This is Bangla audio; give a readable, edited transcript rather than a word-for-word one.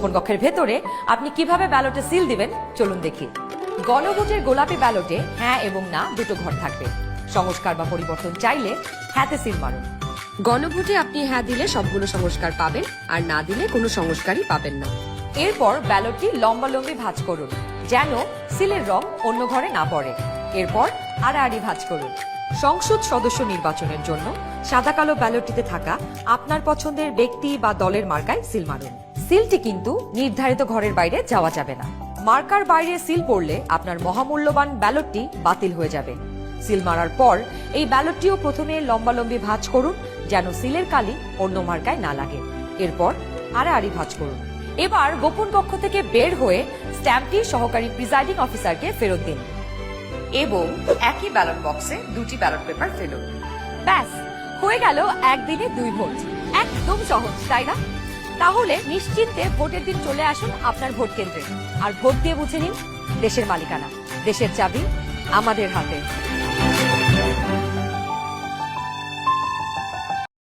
ভোট কক্ষের ভেতরে আপনি কিভাবে ব্যালটে সিল দিবেন চলুন দেখি। গণভোটের গোলাপি ব্যালটে হ্যাঁ এবং না দুটো ঘর থাকবে। সংস্কার বা পরিবর্তন চাইলে হ্যাঁতে সিল মারুন। গণভোটে আপনি হ্যাঁ দিলে সবগুলো সংস্কার পাবেন, আর না দিলে কোনো সংস্কারই পাবেন না। এরপর ব্যালটটি লম্বালম্বি ভাঁজ করুন যেন সিলের রং অন্য ঘরে না পড়ে। এরপর আড়াআড়ি ভাঁজ করুন। সংসদ সদস্য নির্বাচনের জন্য সাদা কালো ব্যালটটিতে থাকা আপনার পছন্দের ব্যক্তি বা দলের মার্কায় সিল মারুন। সিলটি কিন্তু নির্ধারিত ঘরের বাইরে যাওয়া যাবে না। মার্কার বাইরে সিল পড়লে আপনার মহামূল্যবান ব্যালটটি বাতিল হয়ে যাবে। সিল মারার পর এই ব্যালটটিও প্রথমে লম্বালম্বি ভাঁজ করুন যেন সিলের কালি অন্য মার্কায় না লাগে। এরপর আড়াআড়ি ভাঁজ করুন। এবার গোপন কক্ষ থেকে বের হয়ে স্ট্যাম্পটি সহকারী প্রিজাইডিং অফিসারকে ফেরত দিন এবং একই ব্যালট বক্সে দুটি ব্যালট পেপার ফেলুন। ব্যাস হয়ে গেল একদিনে 2 ভোট। একদম সহজ, তাই না? তাহলে নিশ্চিন্তে ভোটের দিন চলে আসুন আপনার ভোট কেন্দ্রে আর ভোট দিয়ে বুঝে নিন দেশের মালিকানা। দেশের চাবি আমাদের হাতে।